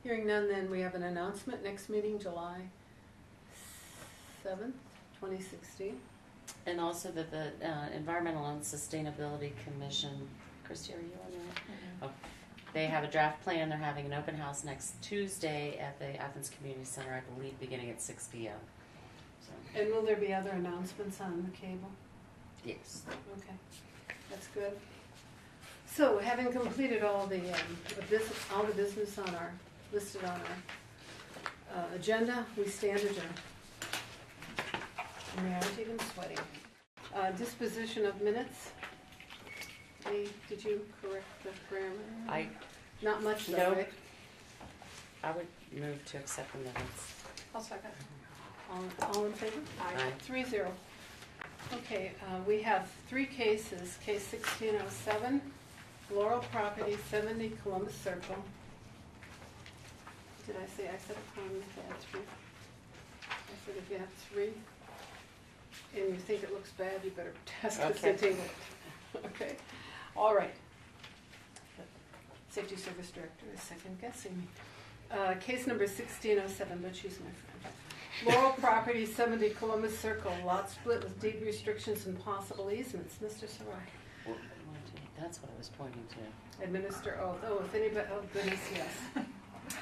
Hearing none, then we have an announcement. Next meeting, July 7th, 2016. And also that the Environmental and Sustainability Commission, Christy, are you on that? Mm-hmm. Oh, they have a draft plan. They're having an open house next Tuesday at the Athens Community Center, I believe, beginning at 6 p.m. So. And will there be other announcements on the cable? Yes. Okay, that's good. So, having completed all the business on our listed on our agenda, we stand adjourned. We aren't even sweating. Disposition of minutes. Lee, did you correct the grammar? Not much though, right? I would move to accept the minutes. I'll second. All in favor? Aye. 3-0. Okay, we have 3 cases. Case 1607, Laurel Property, 70 Columbus Circle. Did I say I said a crime if you had 3? I said if you have 3 and you think it looks bad, you better test the sitting. Okay. All right. Safety Service Director is second guessing me. Case number 1607, but she's my friend. Laurel Property, 70 Columbus Circle, lot split with deed restrictions and possible easements. Mr. Sarai. That's what I was pointing to. Administer oath. Oh, if anybody, oh goodness, yes.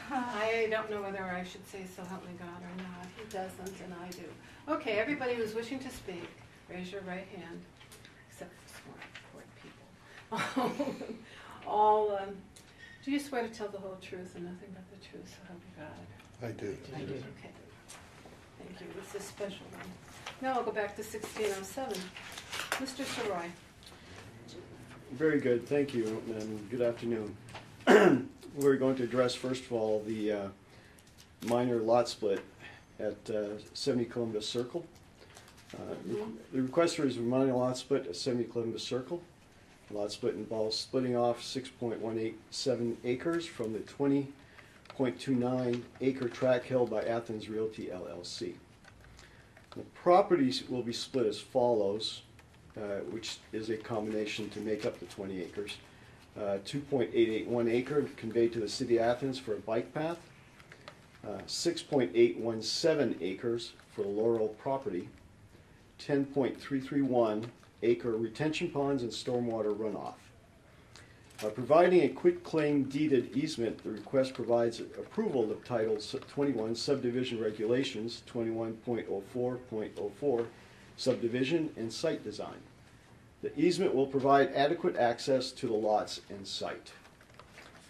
I don't know whether I should say so help me God or not. He doesn't, and I do. Okay, everybody who's wishing to speak, raise your right hand, except for sworn people. Do you swear to tell the whole truth and nothing but the truth, so help you God? I do. I do. Okay. Thank you. It's a special one. Now I'll go back to 1607. Mr. Sarai. Very good. Thank you, and good afternoon. We're going to address, first of all, the minor lot split at 70 Columbus Circle. The requester is a minor lot split at 70 Columbus Circle. The lot split involves splitting off 6.187 acres from the 20.29 acre tract held by Athens Realty LLC. The properties will be split as follows, which is a combination to make up the 20 acres. 2.881 acre conveyed to the City of Athens for a bike path, 6.817 acres for the Laurel property, 10.331 acre retention ponds and stormwater runoff. Providing a quitclaim deeded easement, the request provides approval of Title 21 Subdivision Regulations 21.04.04 Subdivision and Site Design. The easement will provide adequate access to the lots and site.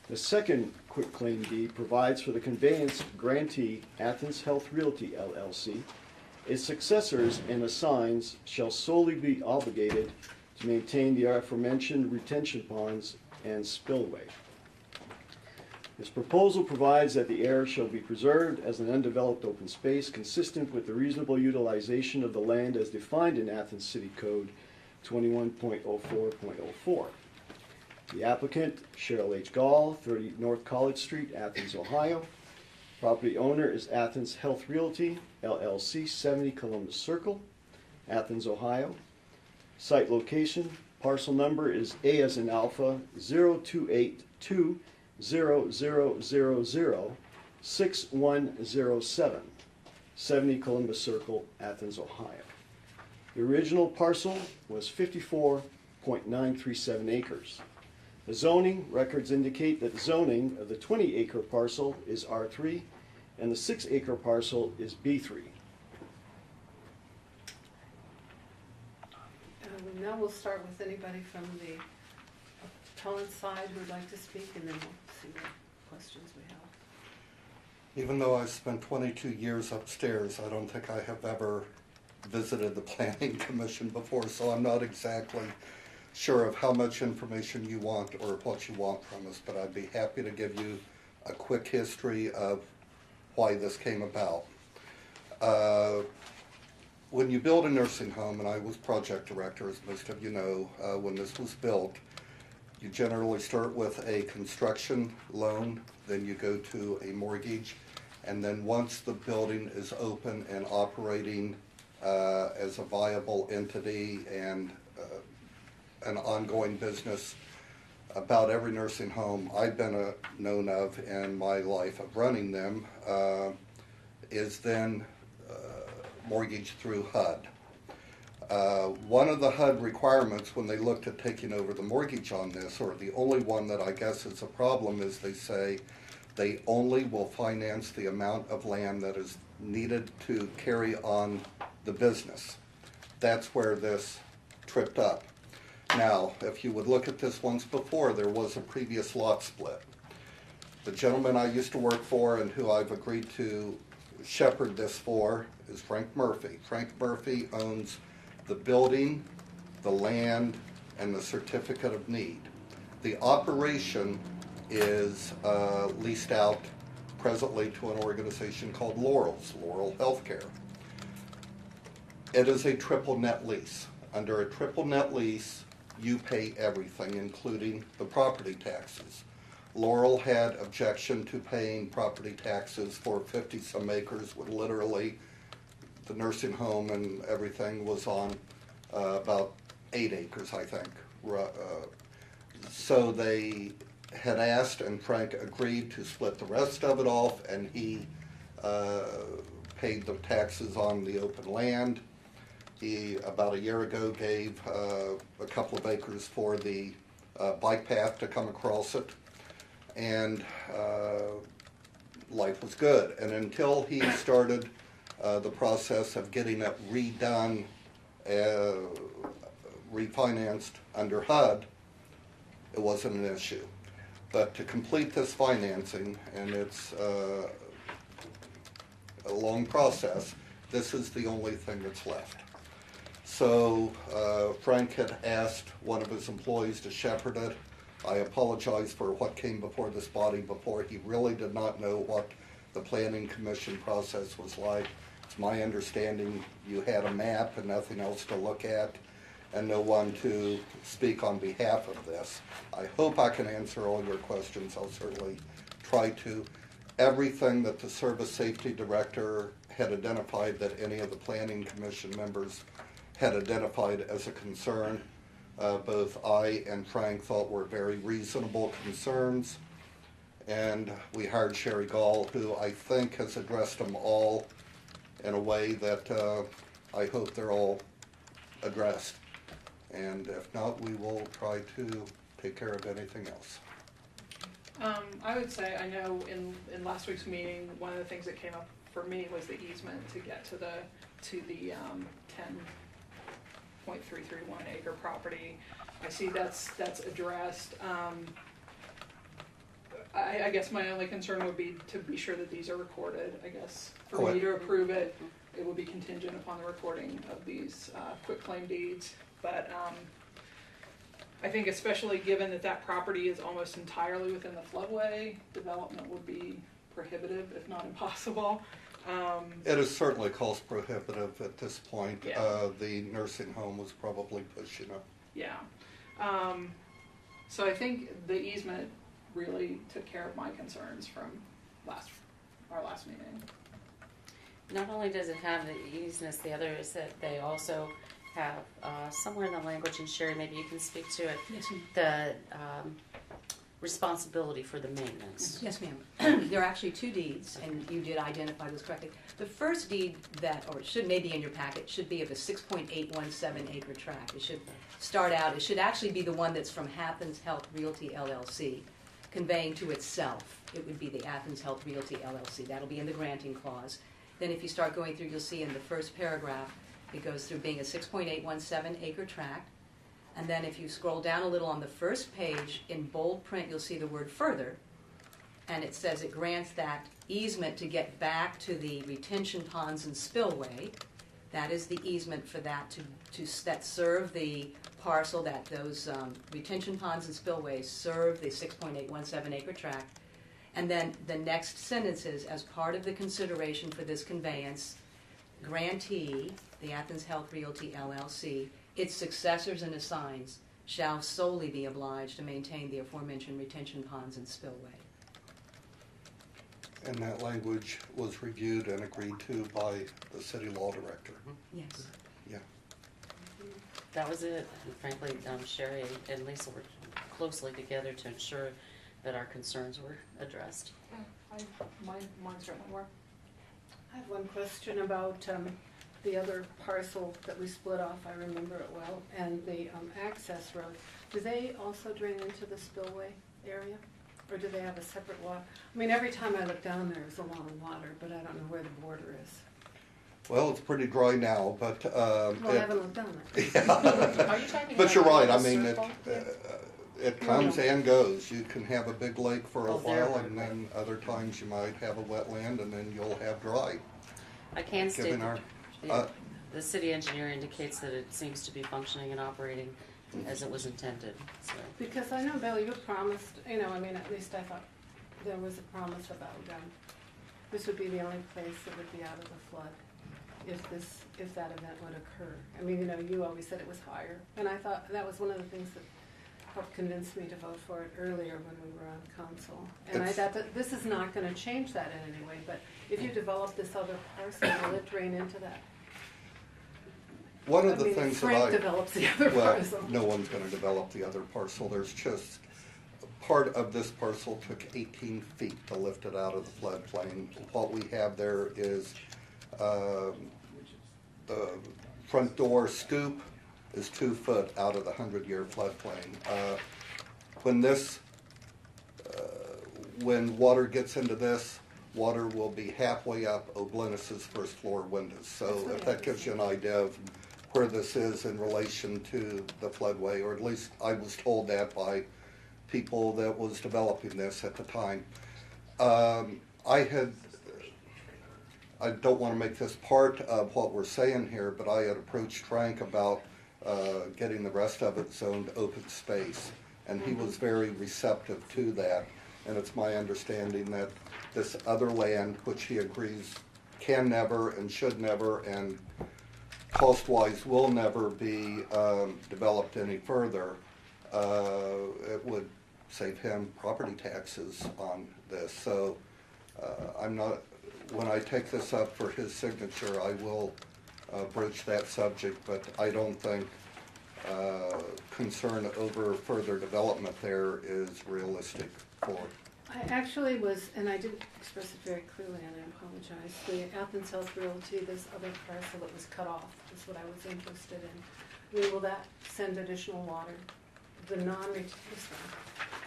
The second quitclaim deed provides for the conveyance grantee Athens Health Realty LLC. Its successors and assigns shall solely be obligated to maintain the aforementioned retention ponds and spillway. This proposal provides that the area shall be preserved as an undeveloped open space consistent with the reasonable utilization of the land as defined in Athens City Code 21.04.04. The applicant, Cheryl H. Gall, 30 North College Street, Athens, Ohio. Property owner is Athens Health Realty, LLC, 70 Columbus Circle, Athens, Ohio. Site location, parcel number is A as in Alpha, 02820006107, 70 Columbus Circle, Athens, Ohio. The original parcel was 54.937 acres. The zoning records indicate that the zoning of the 20-acre parcel is R3 and the 6-acre parcel is B3. Now we'll start with anybody from the appellant side who would like to speak, and then we'll see what questions we have. Even though I've spent 22 years upstairs, I don't think I have ever visited the Planning Commission before, so I'm not exactly sure of how much information you want or what you want from us, but I'd be happy to give you a quick history of why this came about. When you build a nursing home, and I was project director, as most of you know, when this was built, you generally start with a construction loan, then you go to a mortgage, and then once the building is open and operating as a viable entity and an ongoing business, about every nursing home I've been known of in my life of running them is then mortgaged through HUD. One of the HUD requirements when they looked at taking over the mortgage on this, or the only one that I guess is a problem, is they say they only will finance the amount of land that is needed to carry on the business. That's where this tripped up. Now, if you would look at this once before, there was a previous lot split. The gentleman I used to work for and who I've agreed to shepherd this for is Frank Murphy. Frank Murphy owns the building, the land, and the certificate of need. The operation is leased out presently to an organization called Laurel Healthcare. It is a triple net lease. Under a triple net lease, you pay everything, including the property taxes. Laurel had objection to paying property taxes for 50-some acres, when literally the nursing home and everything was on about 8 acres, I think. So they had asked, and Frank agreed to split the rest of it off, and he paid the taxes on the open land. He, about a year ago, gave a couple of acres for the bike path to come across it, and life was good. And until he started the process of getting it redone, refinanced under HUD, it wasn't an issue. But to complete this financing, and it's a long process, this is the only thing that's left. So Frank had asked one of his employees to shepherd it. I apologize for what came before this body before. He really did not know what the planning commission process was like. It's my understanding you had a map and nothing else to look at, and no one to speak on behalf of this. I hope I can answer all your questions. I'll certainly try to. Everything that the service safety director had identified that any of the planning commission members had identified as a concern, both I and Frank thought were very reasonable concerns. And we hired Sherry Gall, who I think has addressed them all in a way that I hope they're all addressed. And if not, we will try to take care of anything else. I would say, I know in last week's meeting, one of the things that came up for me was the easement to get to the 10.331 acre property. I see that's addressed. I guess my only concern would be to be sure that these are recorded. I guess for me to approve it, it would be contingent upon the recording of these quitclaim deeds. But I think especially given that property is almost entirely within the floodway, development would be prohibitive, if not impossible. It is certainly cost prohibitive at this point. Yeah. The nursing home was probably pushing it. Yeah. So I think the easement really took care of my concerns from our last meeting. Not only does it have the easiness, the other is that they also have somewhere in the language, and Sherry, maybe you can speak to it, Yes, ma'am. the responsibility for the maintenance. Yes, ma'am. There are actually two deeds, and you did identify those correctly. The first deed or it should maybe in your packet, should be of a 6.817 acre tract. It should start out, it should actually be the one that's from Athens Health Realty LLC, conveying to itself. It would be the Athens Health Realty LLC. That'll be in the granting clause. Then if you start going through, you'll see in the first paragraph, it goes through being a 6.817 acre tract. And then if you scroll down a little on the first page, in bold print, you'll see the word further. And it says it grants that easement to get back to the retention ponds and spillway. That is the easement for that that serve the parcel, that those retention ponds and spillways serve the 6.817 acre tract. And then the next sentence is, as part of the consideration for this conveyance, grantee, the Athens Health Realty LLC, its successors and assigns shall solely be obliged to maintain the aforementioned retention ponds and spillway. And that language was reviewed and agreed to by the city law director. Yes. Yeah. That was it. And frankly, Sherry and Lisa were closely together to ensure that our concerns were addressed. Mine certainly were. I have one question about the other parcel that we split off, I remember it well, and the access road. Do they also drain into the spillway area? Or do they have a separate water? I mean, every time I look down there, there's a lot of water, but I don't know where the border is. Well, it's pretty dry now, but Well, I haven't looked down there. Are you talking but about you're right. the I mean, circle? it comes No. and goes. You can have a big lake for a Oh, there. while, and then other times you might have a wetland, and then you'll have dry. I can state Given that our, the city engineer indicates that it seems to be functioning and operating as it was intended, so. Because I know, Bill, you promised, you know, I mean, at least I thought there was a promise about this would be the only place that would be out of the flood if that event would occur. I mean, you know, you always said it was higher, and I thought that was one of the things that helped convince me to vote for it earlier when we were on council. And I thought that this is not going to change that in any way, but if you develop this other parcel, will it drain into that? one of I the mean, things Frank that develops the other well, parcel. no one's going to develop the other parcel. There's just part of this parcel took 18 feet to lift it out of the floodplain. What we have there is the front door stoop is 2 foot out of the 100-year floodplain. When water gets into this, water will be halfway up Oblinus's first floor windows. So if that gives you an idea of where this is in relation to the floodway, or at least I was told that by people that was developing this at the time. I don't want to make this part of what we're saying here, but I had approached Frank about getting the rest of it zoned open space, and he was very receptive to that. And it's my understanding that this other land, which he agrees can never and should never and cost-wise will never be developed any further, it would save him property taxes on this. So when I take this up for his signature, I will broach that subject, but I don't think concern over further development there is realistic for. I actually was, and I didn't express it very clearly, and I apologize. The Athens Health Realty, this other parcel that was cut off, is what I was interested in. I mean, will that send additional water? The this one,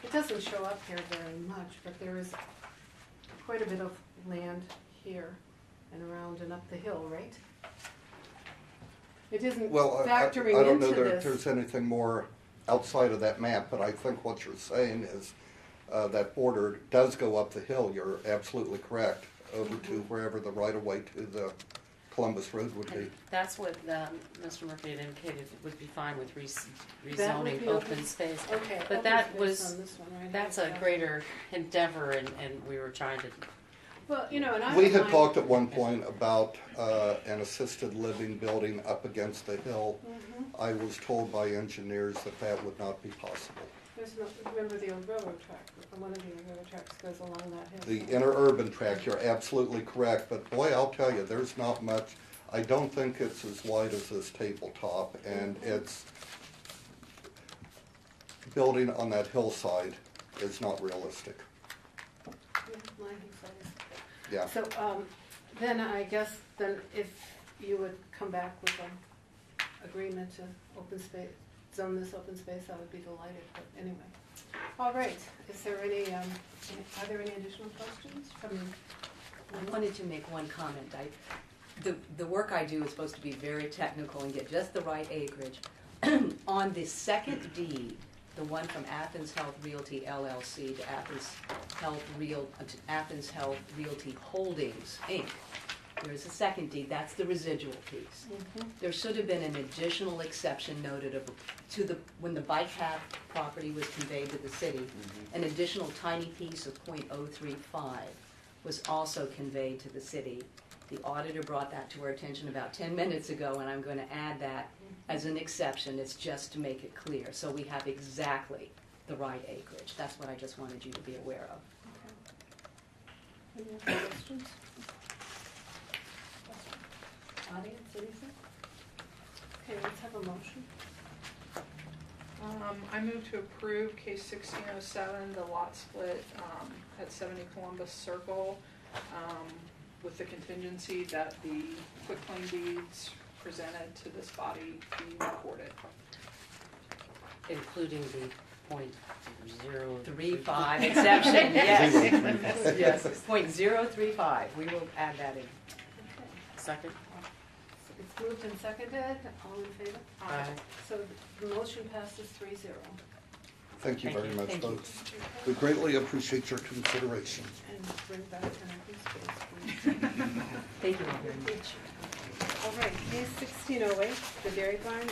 it doesn't show up here very much, but there is quite a bit of land here and around and up the hill, right? It isn't factoring I don't into know this. there's anything more outside of that map, but I think what you're saying is that border does go up the hill. You're absolutely correct, over to wherever the right-of-way to the Columbus Road would be. And that's what Mr. Murphy had indicated would be fine with That would rezoning be open space. Okay. But open that space was, on this one, right? that's a greater endeavor, and we were trying to, Well, you know, and I We don't had mind- talked at one point about an assisted living building up against the hill. I was told by engineers that that would not be possible. There's no, remember the old railroad track? One of the old railroad tracks goes along that hill. The interurban track, you're absolutely correct, but boy, I'll tell you, there's not much. I don't think it's as wide as this tabletop, and it's building on that hillside is not realistic. Yeah, I think so, yes. Yeah. So, then I guess, then if you would come back with an agreement to open space, zone this open space, I would be delighted, but anyway. All right, is there any, are there any additional questions from I wanted to make one comment. The work I do is supposed to be very technical and get just the right acreage. On the second deed, the one from Athens Health Realty LLC to Athens Health Realty Holdings, Inc., there's a second deed, that's the residual piece. There should have been an additional exception noted when the bike path property was conveyed to the city. An additional tiny piece of .035 was also conveyed to the city. The auditor brought that to our attention about 10 minutes ago, and I'm going to add that as an exception. It's just to make it clear, so we have exactly the right acreage. That's what I just wanted you to be aware of. Any other questions? Audience, anything? Okay, let's have a motion. I move to approve case 1607, the lot split at 70 Columbus Circle, with the contingency that the quitclaim deeds presented to this body be recorded. Including the .035 exception, yes. Yes, .035, we will add that in. Second. It's moved and seconded, all in favor? Aye. So the motion passes 3-0. Thank you Thank very you. much, Thank you. folks. We greatly appreciate your consideration. And bring back an empty space, please. Thank you all very much. All right, case 1608, the Dairy Barn,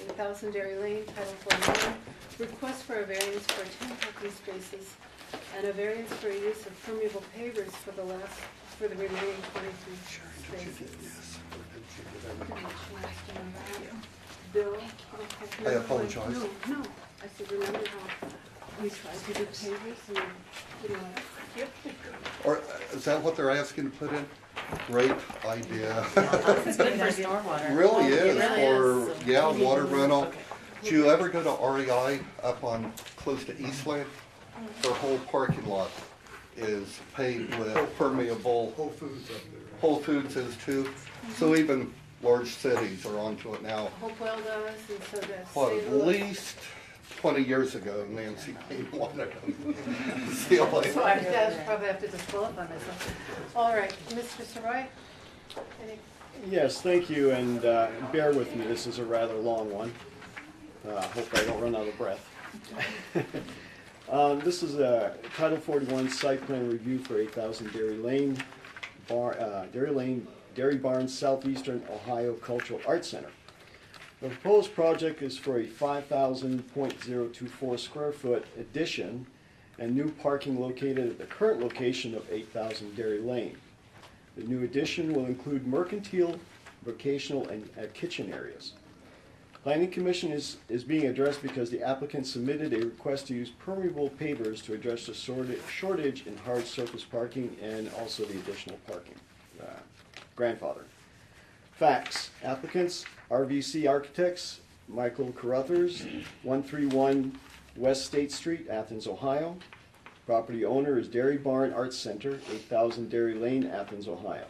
8,000 Dairy Lane, Title 49. Request for a variance for 10 parking spaces and a variance for use of permeable pavers for the remaining 23 spaces. Bill? I apologize. No, I said, remember how we tried to do pavers and, you know. Yep. Or is that what they're asking to put in? Great idea. It's good for stormwater. Really is, It really or, is. yeah, water rental. Okay. Do you ever go to REI up on, close to Eastland? Their whole parking lot is paved with permeable. Whole Foods up there. Whole Foods is too. So even large cities are onto it now. Hopewell does, and so does What, St. at Louis. least 20 years ago, Nancy Payne wanted them. Stealing. So I probably have to disqualify myself. All right, Mr. Saroy? Any? Yes, thank you, and bear with me, this is a rather long one. Hope I don't run out of breath. This is a Title 41 site plan review for 8,000 Dairy Lane, Dairy Barn, Southeastern Ohio Cultural Arts Center. The proposed project is for a 5,000.024 square foot addition and new parking located at the current location of 8,000 Dairy Lane. The new addition will include mercantile, vocational, and kitchen areas. Planning Commission is being addressed because the applicant submitted a request to use permeable pavers to address the shortage in hard surface parking and also the additional parking. Grandfather. Facts. Applicants, RVC Architects, Michael Carruthers, 131 West State Street, Athens, Ohio. Property owner is Dairy Barn Arts Center, 8,000 Dairy Lane, Athens, Ohio.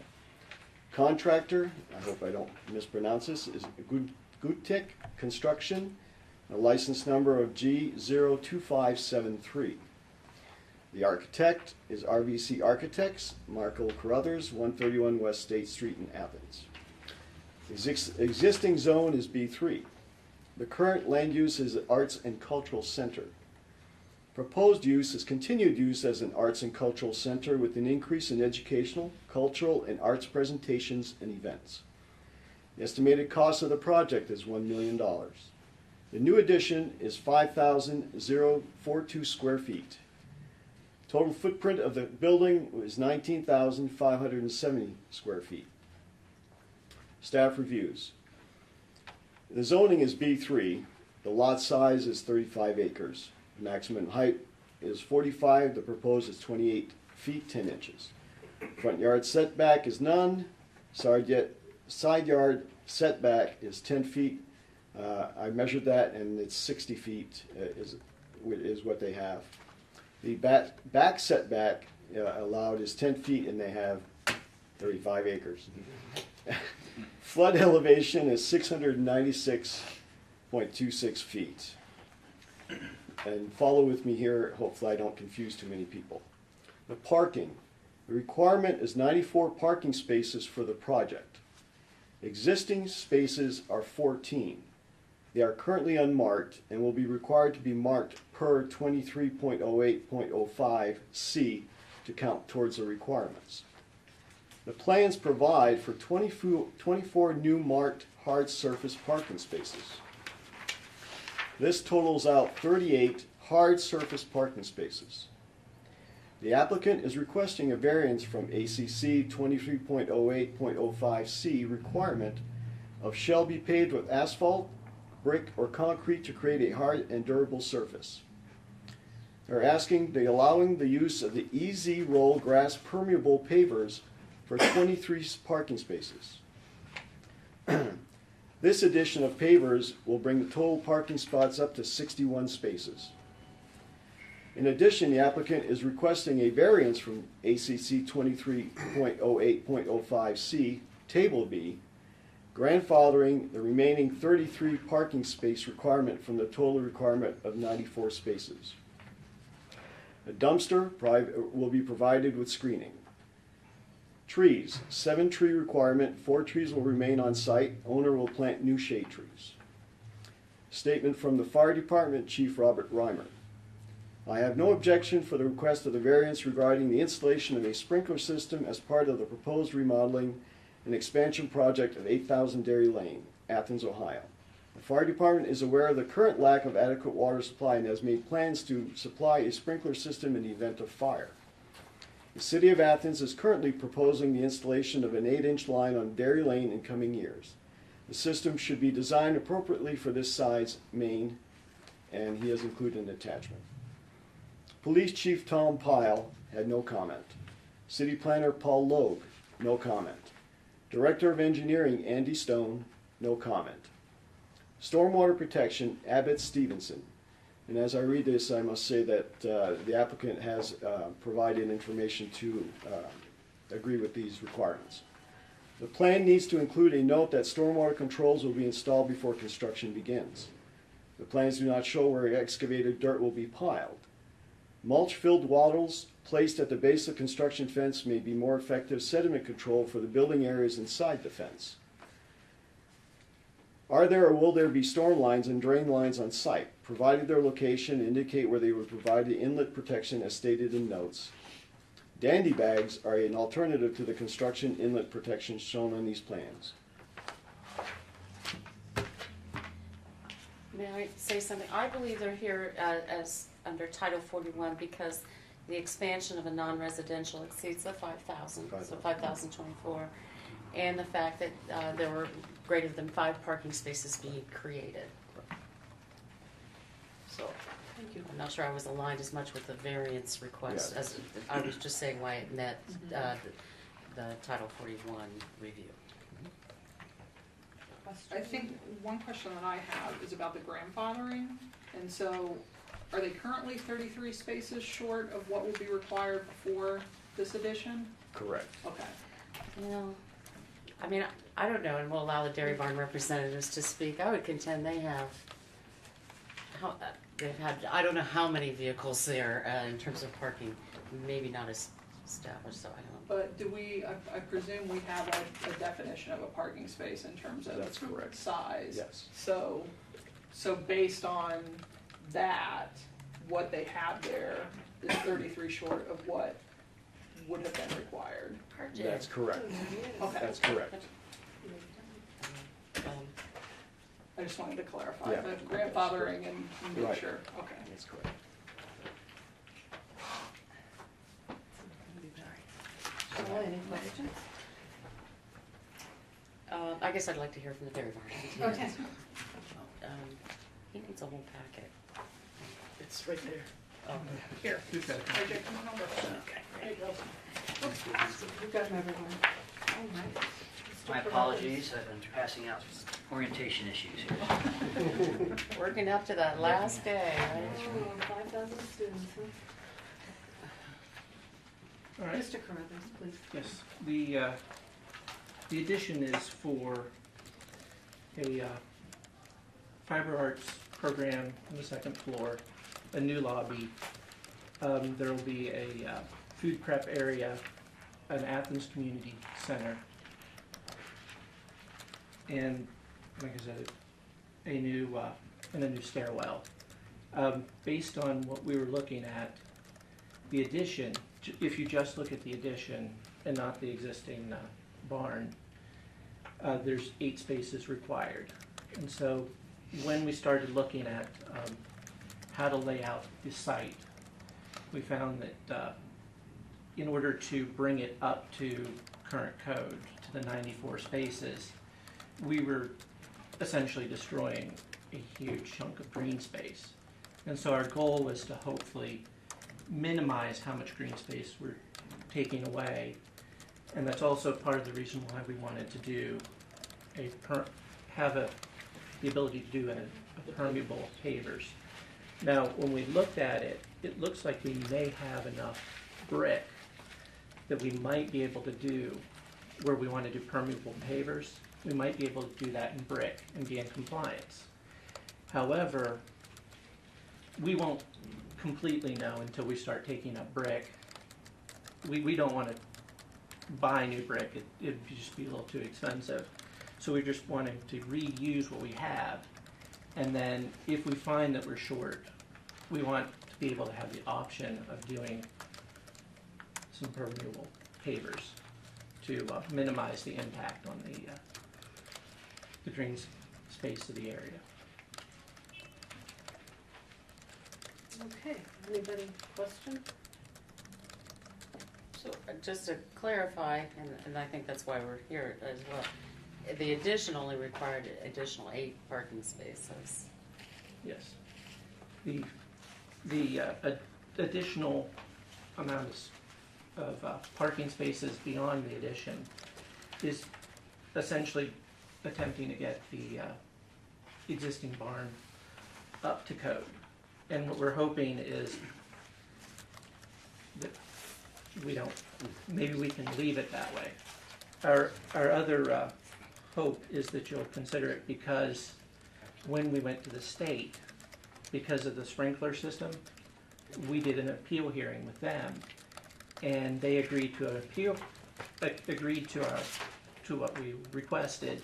Contractor, I hope I don't mispronounce this, is Gutek Construction, a license number of G02573. The architect is RVC Architects, Michael Carruthers, 131 West State Street in Athens. Existing zone is B3. The current land use is Arts and Cultural Center. Proposed use is continued use as an arts and cultural center with an increase in educational, cultural, and arts presentations and events. The estimated cost of the project is $1 million. The new addition is 5,042 square feet. Total footprint of the building is 19,570 square feet. Staff reviews. The zoning is B3. The lot size is 35 acres. The maximum height is 45. The proposed is 28 feet 10 inches. Front yard setback is none. Side yard setback is 10 feet. I measured that, and it's 60 feet is what they have. The back setback allowed is 10 feet, and they have 35 acres. Flood elevation is 696.26 feet. And follow with me here, hopefully I don't confuse too many people. The parking. The requirement is 94 parking spaces for the project. Existing spaces are 14. They are currently unmarked and will be required to be marked per 23.08.05C to count towards the requirements. The plans provide for 24 new marked hard surface parking spaces. This totals out 38 hard surface parking spaces. The applicant is requesting a variance from ACC 23.08.05C requirement of shall be paved with asphalt, brick, or concrete to create a hard and durable surface. They're allowing the use of the EZ Roll grass permeable pavers for 23 parking spaces. This addition of pavers will bring the total parking spots up to 61 spaces. In addition, the applicant is requesting a variance from ACC 23.08.05C, Table B, grandfathering the remaining 33 parking space requirement from the total requirement of 94 spaces. A dumpster will be provided with screening. Trees, 7 tree requirement, 4 trees will remain on site. Owner will plant new shade trees. Statement from the Fire Department, Chief Robert Reimer. I have no objection for the request of the variance regarding the installation of a sprinkler system as part of the proposed remodeling and expansion project of 8000 Dairy Lane, Athens, Ohio. The Fire Department is aware of the current lack of adequate water supply and has made plans to supply a sprinkler system in the event of fire. The City of Athens is currently proposing the installation of an 8-inch line on Dairy Lane in coming years. The system should be designed appropriately for this size main, and he has included an attachment. Police Chief Tom Pyle had no comment. City Planner Paul Loeb, no comment. Director of Engineering Andy Stone, no comment. Stormwater Protection Abbott Stevenson. And as I read this, I must say that the applicant has provided information to agree with these requirements. The plan needs to include a note that stormwater controls will be installed before construction begins. The plans do not show where excavated dirt will be piled. Mulch-filled wattles placed at the base of construction fence may be more effective sediment control for the building areas inside the fence. Are there or will there be storm lines and drain lines on site? Provided their location, indicate where they would provide the inlet protection as stated in notes. Dandy bags are an alternative to the construction inlet protection shown on these plans. May I say something? I believe they're here as under Title 41 because the expansion of a non-residential exceeds the 5,000, so 5,024, and the fact that there were greater than 5 parking spaces being created. So, Thank you. I'm not sure I was aligned as much with the variance request as I was just saying why it met the Title 41 review. I think one question that I have is about the grandfathering, and so are they currently 33 spaces short of what will be required before this addition? Correct. Okay. Well, I mean, I don't know, and we'll allow the dairy barn representatives to speak. I would contend they've had, I don't know how many vehicles there in terms of parking, maybe not as established, so I don't. But do we, I presume we have a definition of a parking space in terms of That's correct. size? Yes. So based on that, what they have there is 33 short of what would have been required. That's correct. Okay. That's correct. I just wanted to clarify Yeah. the grandfathering and make Right. sure. Okay. That's correct. Well, any questions? I guess I'd like to hear from the dairy barn. Okay. He needs a whole packet. It's right there. Oh. Here. Who's got it? AJ, come on over. Okay. There you go. You've got them, everyone. All right. My apologies, I've been passing out orientation issues here. Working up to that last day, right? Oh, 5,000 students, huh? All right. Mr. Carruthers, please. Yes, the addition is for a fiber arts program on the second floor, a new lobby. There will be a food prep area, an Athens Community Center, and like I said, a new stairwell. Based on what we were looking at, the addition, if you just look at the addition and not the existing barn, there's 8 spaces required. And so when we started looking at how to lay out the site, we found that in order to bring it up to current code, to the 94 spaces, we were essentially destroying a huge chunk of green space. And so our goal was to hopefully minimize how much green space we're taking away. And that's also part of the reason why we wanted to do have the ability to do a permeable pavers. Now, when we looked at it, it looks like we may have enough brick that we might be able to do where we want to do permeable pavers. We might be able to do that in brick and be in compliance. However, we won't completely know until we start taking up brick. We don't want to buy new brick. It'd just be a little too expensive. So we're just wanting to reuse what we have. And then if we find that we're short, we want to be able to have the option of doing some permeable pavers to minimize the impact on the green space of the area. Okay, anybody question? So just to clarify, and I think that's why we're here as well, the addition only required additional 8 parking spaces. Yes. The additional amount of parking spaces beyond the addition is essentially attempting to get the existing barn up to code. And what we're hoping is that maybe we can leave it that way. Our other hope is that you'll consider it because when we went to the state, because of the sprinkler system, we did an appeal hearing with them, and they agreed to what we requested,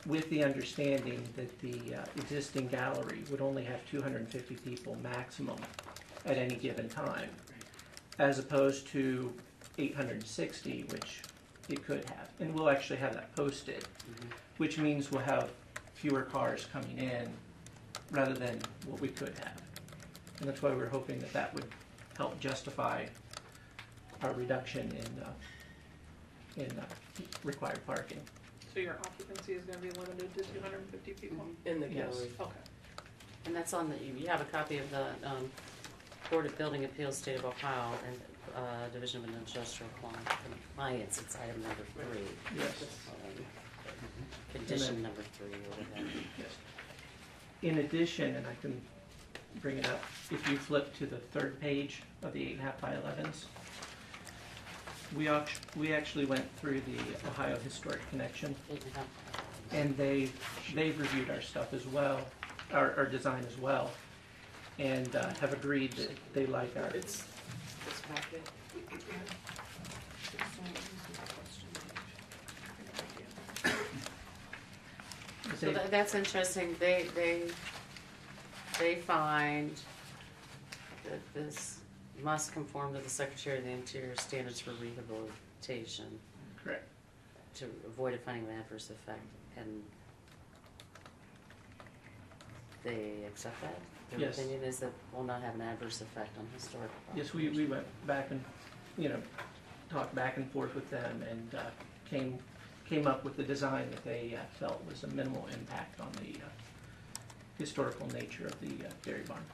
with the understanding that the existing gallery would only have 250 people maximum at any given time, as opposed to 860, which it could have. And we'll actually have that posted, which means we'll have fewer cars coming in rather than what we could have. And that's why we're hoping that that would help justify our reduction in required parking. So your occupancy is gonna be limited to 250 people? In the Yes. gallery. Okay. And that's on you have a copy of the Board of Building Appeals, State of Ohio, and Division of Industrial Compliance. It's item number 3. Yes. Condition And then- number 3 or whatever. Yes. In addition, and I can bring it up, if you flip to the third page of the 8.5 by 11s, we actually went through the Ohio Historic Connection, 8.5. and they've reviewed our stuff as well, our design as well, and have agreed that they like our. It's this packet. So that's interesting. They find that this must conform to the Secretary of the Interior standards for rehabilitation Correct. to avoid a finding of adverse effect, and they accept that? Their Yes. opinion is that will not have an adverse effect on historic property. Yes, we went back and, talked back and forth with them and came up with the design that they felt was a minimal impact on the historical nature of the dairy barn.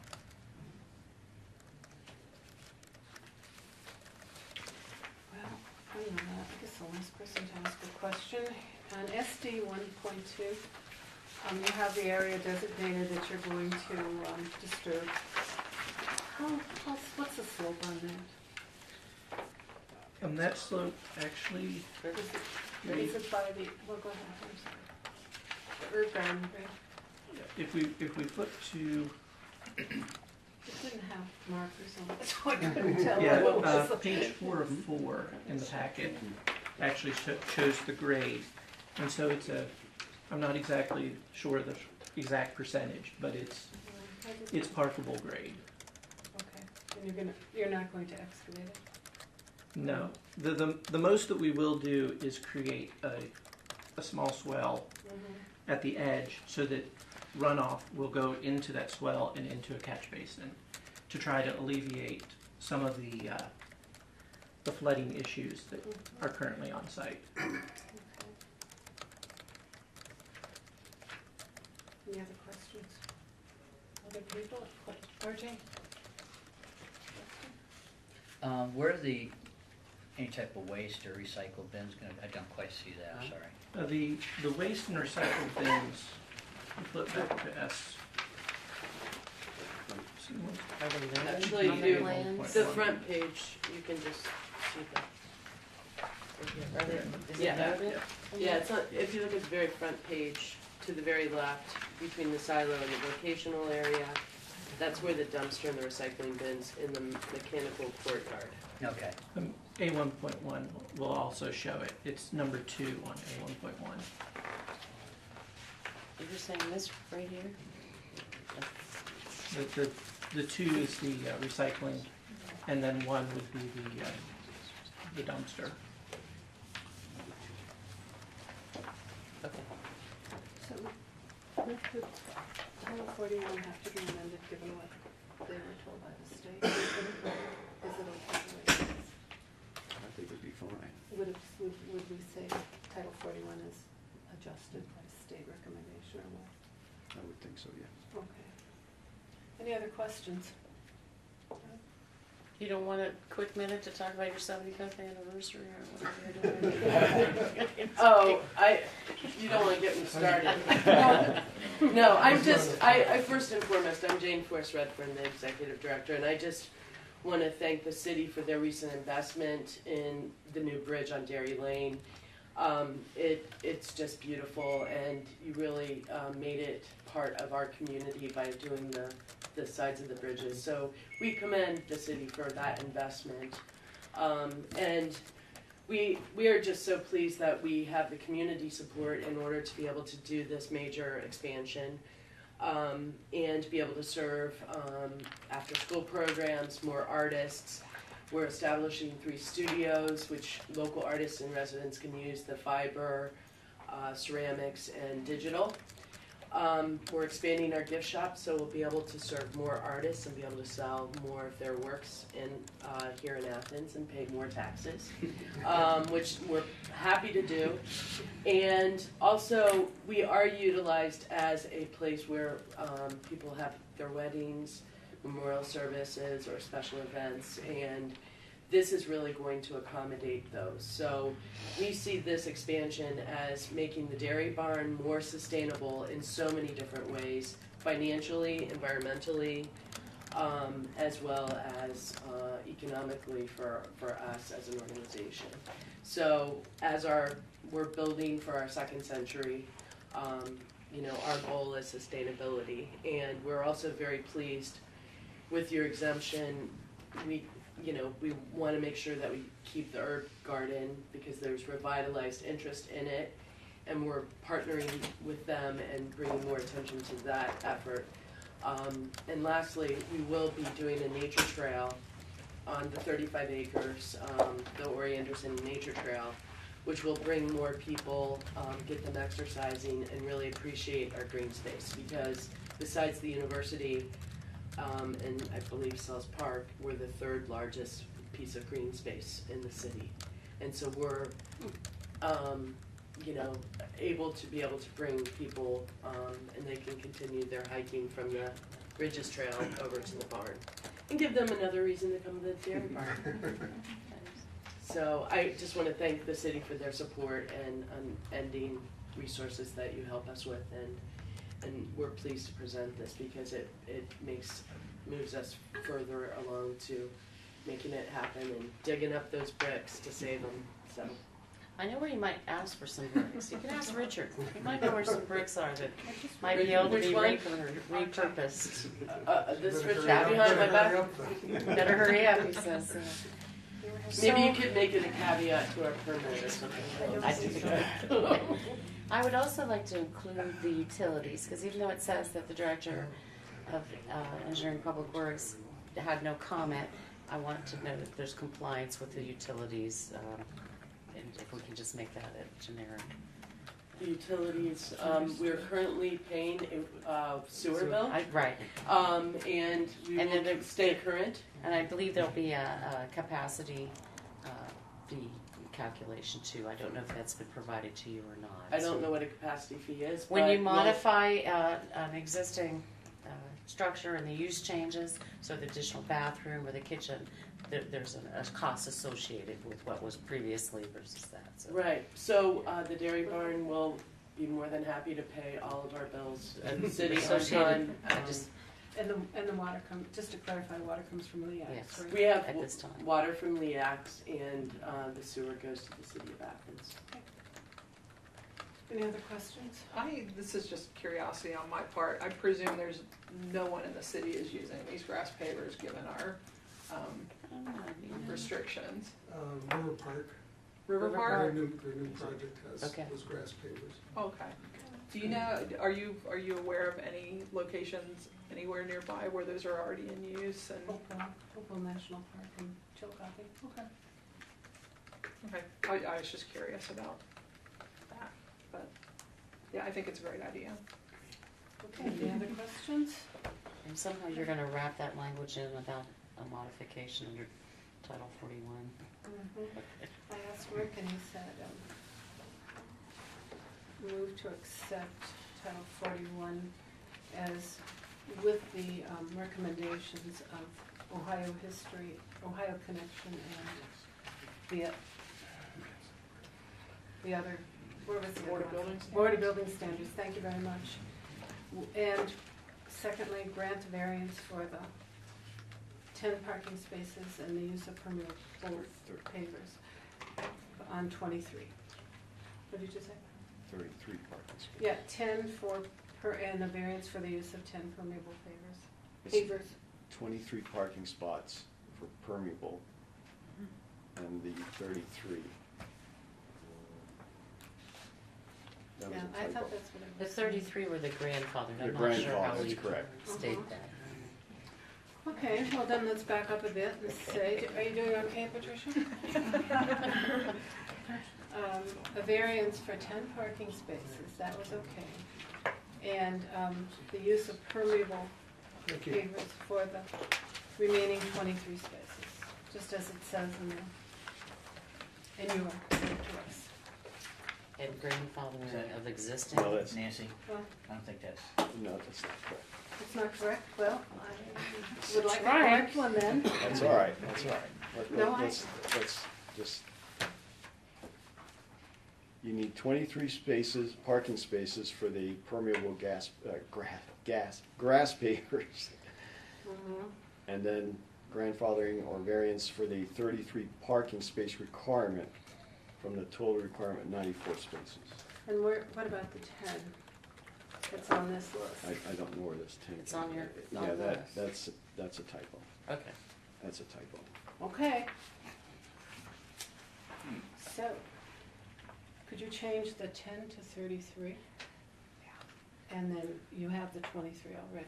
Well, I don't know that. I guess the last person to ask a question. On SD 1.2, you have the area designated that you're going to disturb. What's the slope on that? On that slope, actually, Is it by the, well, go ahead, I'm sorry. The herb garden, right? if we flip to, It didn't have markers on it, so I couldn't tell yeah, what was the. page 4 of 4 in the packet actually shows the grade. And so I'm not exactly sure the exact percentage, but it's parkable grade. Okay, and you're not going to excavate it? No. The most that we will do is create a small swell at the edge so that runoff will go into that swell and into a catch basin to try to alleviate some of the flooding issues that are currently on site. Okay. Any other questions? Other people? RJ? Where the any type of waste or recycle bins? I don't quite see that, I'm sorry. The waste and recycle bins, flip back to S. Are they noted Actually, on you- the plans? The front page, you can just see that. Are they, is it Yeah. noted? Yeah, it's not, if you look at the very front page, to the very left, between the silo and the vocational area, that's where the dumpster and the recycling bins in the mechanical courtyard. Okay. A1.1 will also show it. It's number 2 on A1.1. You're saying this right here? The 2 is the recycling, and then 1 would be the dumpster. Okay. So, would Title 41 have to be amended given what they were told by the state? Is it okay the way it is? I think it'd be fine. Would we say Title 41 is adjusted by state recommendation or what? I would think so, yeah. Okay. Any other questions? You don't want a quick minute to talk about your 75th anniversary or whatever you're doing? Oh, you don't wanna get me started. No, I first and foremost, I'm Jane Force Redfern, the executive director, and I just wanna thank the city for their recent investment in the new bridge on Dairy Lane. It's just beautiful, and you really made it part of our community by doing the sides of the bridges. So we commend the city for that investment. And we are just so pleased that we have the community support in order to be able to do this major expansion and be able to serve after-school programs, more artists. We're establishing 3 studios, which local artists and residents can use, the fiber, ceramics, and digital. We're expanding our gift shop, so we'll be able to serve more artists and be able to sell more of their works here in Athens and pay more taxes, which we're happy to do. And also, we are utilized as a place where people have their weddings, memorial services, or special events, and this is really going to accommodate those. So we see this expansion as making the dairy barn more sustainable in so many different ways, financially, environmentally, as well as economically for us as an organization. So as we're building for our 2nd century, our goal is sustainability, and we're also very pleased with your exemption. We want to make sure that we keep the herb garden because there's revitalized interest in it, and we're partnering with them and bringing more attention to that effort. And lastly, we will be doing a nature trail on the 35 acres, the Ori Anderson Nature Trail, which will bring more people, get them exercising, and really appreciate our green space, because besides the university, and I believe Sells Park, we're the 3rd largest piece of green space in the city. And so we're, able to bring people, and they can continue their hiking from the Bridges Trail over to the barn. And give them another reason to come to the dairy barn. So I just want to thank the city for their support and unending resources that you help us with, and we're pleased to present this because it moves us further along to making it happen and digging up those bricks to save them. So I know where you might ask for some bricks. You can ask Richard. He might know where some bricks are that might be able to be repurposed. This Richard behind my back. Better hurry up, he says. Maybe you could make it a caveat to our permit or something. I would also like to include the utilities, because even though it says that the director of Engineering Public Works had no comment, I want to know that there's compliance with the utilities, and if we can just make that a generic. The utilities, we're currently paying a sewer bill. Right. And we will stay current. And I believe there'll be a capacity fee calculation too. I don't know if that's been provided to you or not. I don't know what a capacity fee is. When you but modify an existing structure and the use changes, so the additional bathroom or the kitchen, there's a cost associated with what was previously versus that, so. Right, so the dairy barn will be more than happy to pay all of our bills at the city on Associated. time. I just, And the water comes, just to clarify, water comes from Leax, Yes. right? We have at this time. water from Leax, and the sewer goes to the city of Athens. Any other questions? This is just curiosity on my part. I presume there's no one in the city is using these grass pavers given our restrictions. River Park, River River Park? their new project has Okay. those grass pavers. Okay. Do you know, are you aware of any locations anywhere nearby where those are already in use and? Hopewell National Park in Chillicothe. Okay. I was just curious about that, but yeah, I think it's a great idea. Okay, any other questions? And somehow you're gonna wrap that language in about a modification under Title 41. I asked Rick and he said, move to accept Title 41 as with the recommendations of Ohio History, Ohio Connection, and the other, where was the Board other of one? Building Board of Building Standards, thank you very much. And secondly, grant variance for the 10 parking spaces and the use of permeable pavers on 23. What did you say? 33 parking spaces. Yeah, 10 and a variance for the use of 10 permeable pavers. It's Pavers. 23 parking spots for permeable, and the 33. That was Yeah, a I typo. thought that's what it The was. 33 were the grandfathered, The I'm not sure how grandfather, we that's correct. state Mhm. that. Okay, well then let's back up a bit and say, are you doing okay, Patricia? A variance for 10 parking spaces, that was okay. And the use of permeable Thank you. pavers for the remaining 23 spaces, just as it says in your to us. And grandfathering of existing. No, that's, Nancy, Well, I don't think that's, no, that's not correct. it's not correct, well, I would like a Trying. correct one then. That's all right, that's all right. No, Let's just, you need 23 spaces, parking spaces for the permeable grass pavers. Mhm. And then grandfathering or variance for the 33 parking space requirement from the total requirement 94 spaces. And what about the 10 that's on this list? I don't know where this 10. It's on your- Yeah, on the that's a typo. Okay. That's a typo. Okay. So, could you change the 10 to 33? And then you have the 23 already.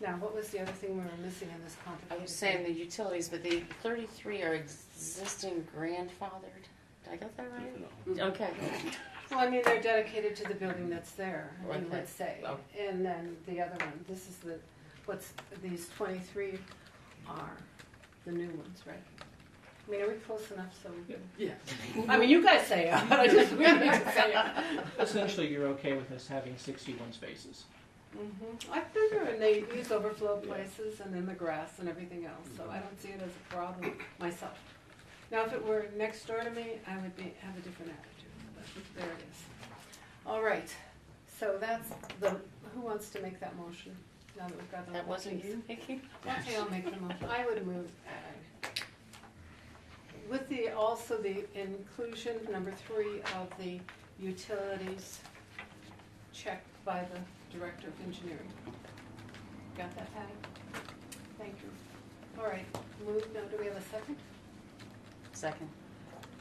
Now, what was the other thing we were missing in this I complicated? was saying the utilities, but the 33 are existing grandfathered. Did I get that right? No. Okay. Well, I mean, they're dedicated to the building that's there, you Okay. would say. Oh. And then the other one, this is these 23 are the new ones, right? I mean, are we close enough so we can? Yeah. I mean, you guys say it, but I just, we need to say it. Essentially, you're okay with us having 61 spaces. I've been there, and they use overflow places and then the grass and everything else, so I don't see it as a problem myself. Now, if it were next door to me, I would have a different attitude, but there it is. All right, so that's who wants to make that motion? Now that we've got the That whole wasn't piece? you, Vicki? Okay, I'll make the motion. I would move, with also the inclusion, number 3, of the utilities checked by the Director of Engineering. Got that, Patty? Thank you. All right, moved, now do we have a second? Second.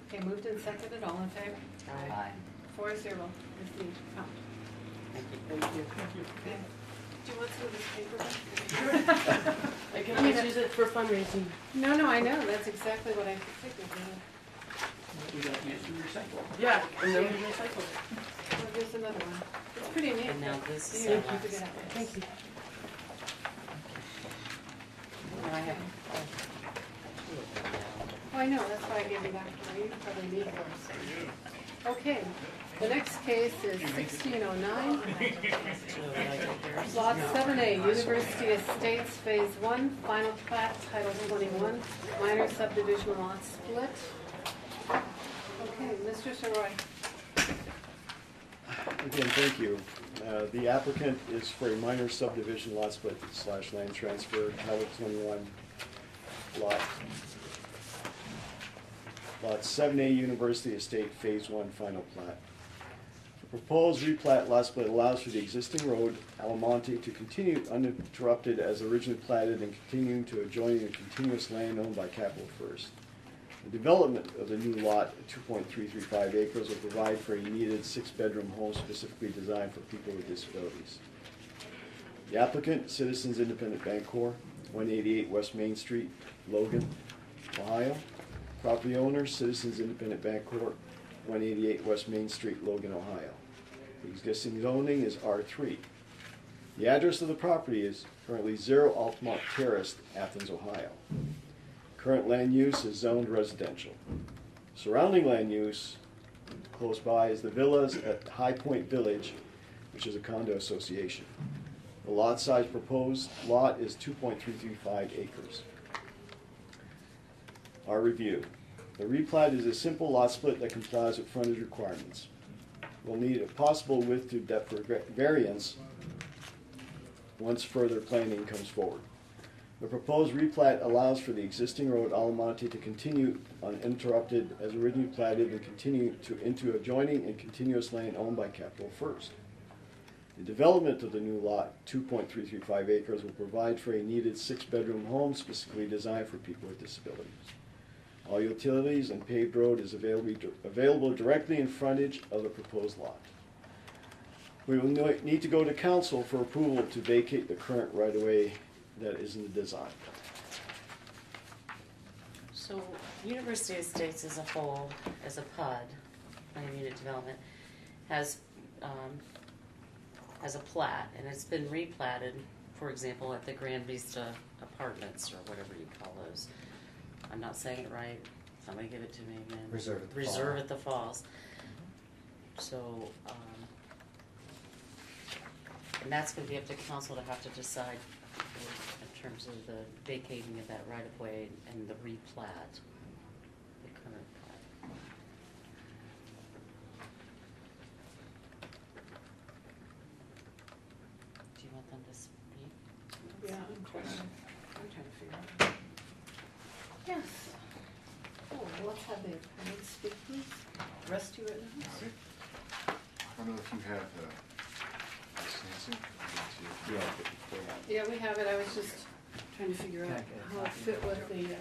Okay, moved and seconded, all in favor? aye. 4-0 is the count. Thank you. Okay. Do you want some of this paper back? I can always use it for fundraising. No, I know, that's exactly what I figured. We don't use to recycle. Yeah, and then we recycle it. Well, there's another one. It's pretty neat. And now this is You our keep it last. out there. Thank you. Now I have. Oh, I know, that's why I gave you that, for you probably need those. Okay, The next case is 1609, So would I take yours? Lot 7A, University Estates, Phase 1, Final Plat, Title 21, minor subdivision lot split. Okay, Mr. Soroy. Again, thank you. The applicant is for a minor subdivision lot split / land transfer, Title 21, Lot 7A, University Estate, Phase 1, Final Plat. The proposed replat lot split allows for the existing road, Alamonte, to continue uninterrupted as originally platted and continuing to adjoining a continuous land owned by Capital First. The development of the new lot, 2.335 acres, will provide for a needed 6-bedroom home specifically designed for people with disabilities. The applicant, Citizens Independent Bancorp, 188 West Main Street, Logan, Ohio. Property owner, Citizens Independent Bancorp, 188 West Main Street, Logan, Ohio. The existing zoning is R3. The address of the property is currently 0 Altamont Terrace, Athens, Ohio. Current land use is zoned residential. Surrounding land use close by is the villas at High Point Village, which is a condo association. The lot size proposed lot is 2.335 acres. Our review. The replat is a simple lot split that complies with frontage requirements. We'll need a possible width to depth variance once further planning comes forward. The proposed replat allows for the existing road Alamonte to continue uninterrupted as originally platted and continue into adjoining and continuous land owned by Capital First. The development of the new lot, 2.335 acres, will provide for a needed 6-bedroom home specifically designed for people with disabilities. All utilities and paved road is available directly in frontage of the proposed lot. We will need to go to council for approval to vacate the current right-of-way that is in the design. So University Estates as a whole, as a PUD, Planned Unit Development, has a plat, and it's been replatted, for example, at the Grand Vista Apartments, or whatever you call those. I'm not saying it right. Somebody give it to me again. Reserve at the Falls. So, and that's going to be up to council to have to decide in terms of the vacating of that right of way and the replat, the current plat. Do you want them to speak? Yeah, I'm trying to figure out. Yes. Oh, let's have the appellant speak, please. Rusty Rittenhouse. I don't know if you have Wisconsin. Yeah, we have it. I was just trying to figure out how it fit with the title.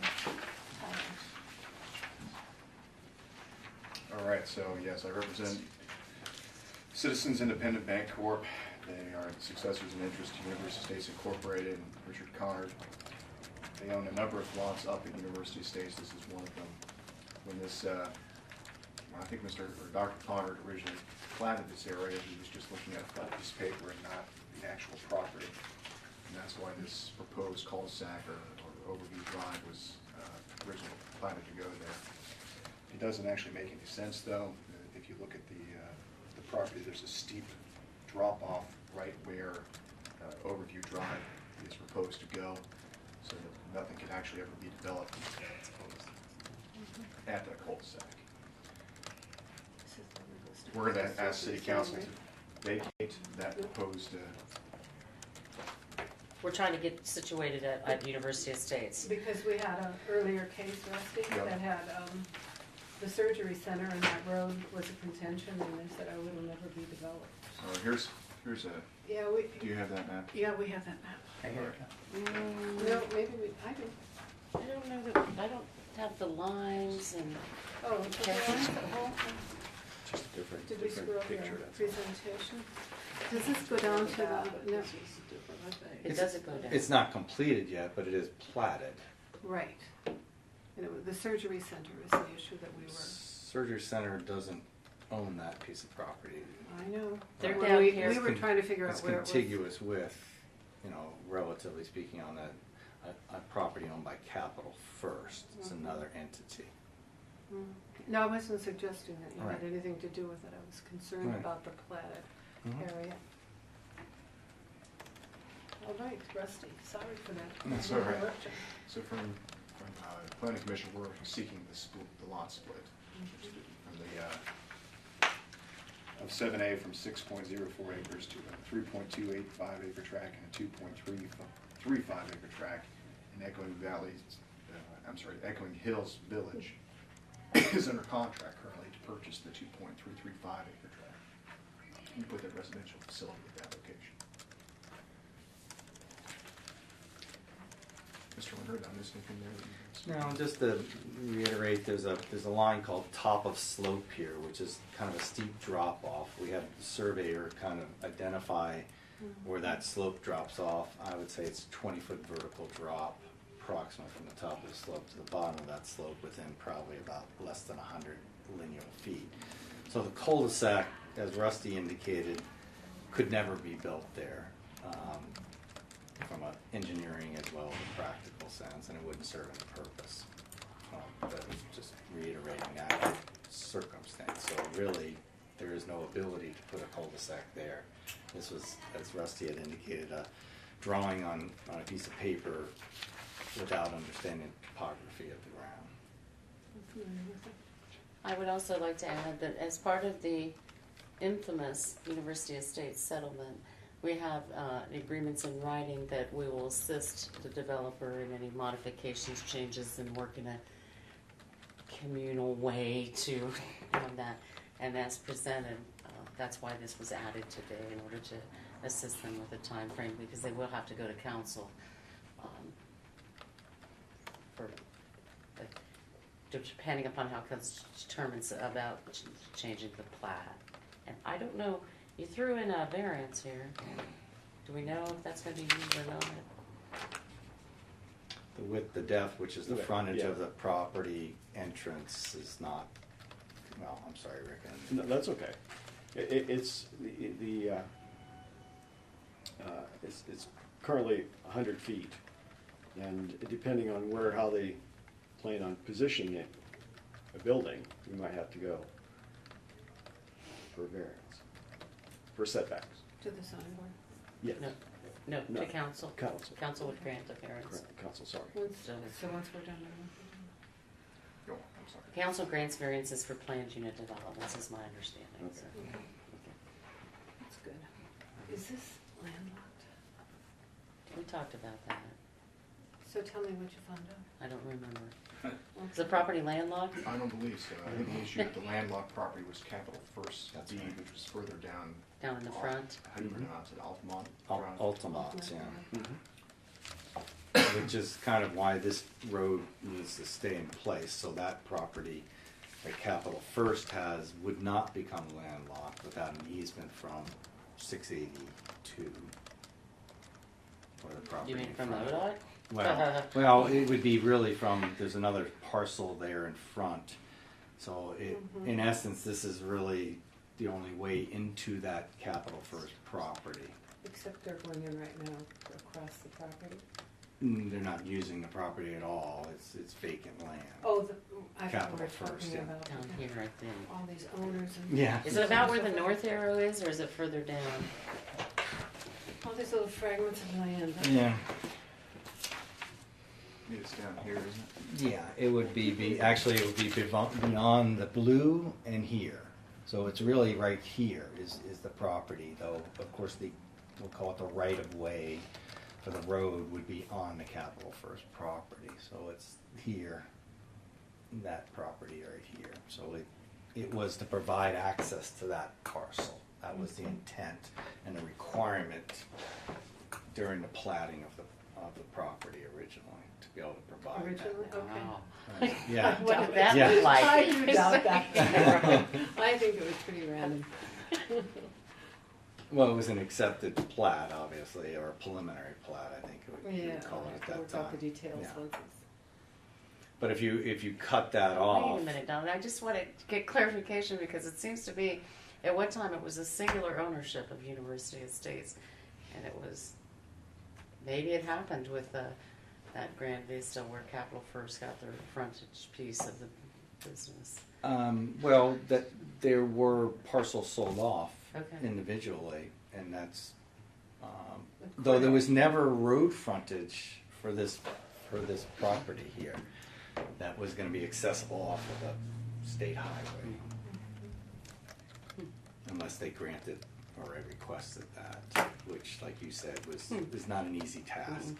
All right, so yes, I represent Citizens Independent Bancorp. They are the successors in interest to University Estates Incorporated and Richard Connard. They own a number of lots up at University Estates. This is one of them. When this, I think Dr. Connard originally platted this area, he was just looking at a flat piece of paper and not the actual property. And that's why this proposed cul-de-sac or overview drive was originally platted to go there. It doesn't actually make any sense, though. If you look at the property, there's a steep drop-off right where overview drive is proposed to go, so that nothing can actually ever be developed at that cul-de-sac. We're going to ask City Council to vacate that proposed. We're trying to get situated at University Estates. Because we had an earlier case, Rusty, Yep. that had the surgery center, and that road was a contention, and they said, oh, it'll never be developed. Here's a. Yeah, Do you have that map? Yeah, we have that map. I hear it. No, maybe I do. I don't know that, I don't have the lines and. Oh, okay. Just a different, Did we screw up your picture. That's all. presentation? Does this go down to the, no, It doesn't go down. It's not completed yet, but it is platted. right. And the surgery center is the issue that we were, Surgery Center doesn't own that piece of property. I know. They're When down we, here. we were trying to figure out It's where it was. contiguous with, relatively speaking, on a property owned by Capital First. It's another entity. No, I wasn't suggesting that you Right. had anything to do with it. I was concerned Right. about the platted Mhm. area. All right, Rusty, sorry for that. That's all right. interruption. So from the planning commission, we're seeking the lot split. From the, of 7A from 6.04 acres to a 3.285 acre tract and a 2.35 acre tract in Echoing Hills Village is under contract currently to purchase the 2.335 acre tract and put their residential facility at that location. Mr. Leonard, I missed anything there that you guys? No, just to reiterate, there's a line called top of slope here, which is kind of a steep drop off. We have the surveyor kind of identify where that slope drops off. I would say it's a 20-foot vertical drop, approximately from the top of the slope to the bottom of that slope, within probably about less than 100 linear feet. So the cul-de-sac, as Rusty indicated, could never be built there. From an engineering as well as a practical sense, and it wouldn't serve any purpose. But just reiterating that circumstance. So really, there is no ability to put a cul-de-sac there. This was, as Rusty had indicated, a drawing on a piece of paper without understanding the topography of the ground. I would also like to add that as part of the infamous University Estates settlement, we have agreements in writing that we will assist the developer in any modifications, changes, and work in a communal way to that. And as presented, that's why this was added today, in order to assist them with a time frame, because they will have to go to council depending upon how council determines about changing the plat. And I don't know. You threw in a variance here. Do we know if that's going to be used or not? The width, the depth, which is the Yeah, frontage yeah. of the property entrance, is not. Well, I'm sorry, Rick. No, that's okay. It's it's currently 100 feet, and depending on how they plan on positioning it, a building, we might have to go for variance, for setbacks. To the zoning board. Yes. No, No. to council. Council. Council would grant a variance. Correct. Council, sorry. So once we're done. Go on, I'm sorry. Council grants variances for planned unit developments, is my understanding. Okay. So, That's good. Is this landlocked? we talked about that. So tell me what you found out. I don't remember. Is the property landlocked? I don't believe so. I think the issue with the landlocked property was Capital First That's deed, right. which was further down. Down in the front? How do you pronounce it? Altamont? Drive? Altamont, yeah. Mhm. Which is kind of why this road needs to stay in place, so that property that Capital First has would not become landlocked without an easement from 682. Or the property You mean in from front. ODOT? Well, it would be really from, there's another parcel there in front. So in essence, this is really the only way into that Capital First property. Except they're going in right now across the property. They're not using the property at all, it's vacant land. Oh, I thought we Capital were First, talking yeah. about Down here, I think. all these owners and. Yeah. Is it about where the north arrow is, or is it further down? All these little fragments of land. Yeah. It's down here, isn't it? Yeah, it would actually it would be beyond the blue and here. So it's really right here is the property, though. Of course, we'll call it the right of way for the road would be on the Capital First property. So it's here, that property right here. So it was to provide access to that parcel. That was the intent and the requirement during the platting of the property originally, to be able to provide Originally? that. Okay. Wow. Yeah. What did that Yeah. look like? I do doubt that. I think it was pretty random. Well, it was an accepted plat, obviously, or a preliminary plat, I think we Yeah, would call I'll it have at to that work time. out the details Yeah. once it's. But if you cut that off, Wait a minute, Don. I just want to get clarification, because it seems to be, at one time, it was a singular ownership of University Estates, and it was, maybe it happened with that Grand Vista where Capital First got their frontage piece of the business? Well, that there were parcels sold off Okay. individually, and that's though there was never road frontage for this property here that was going to be accessible off of the state highway, unless they granted or I requested that, which, like you said, was not an easy task.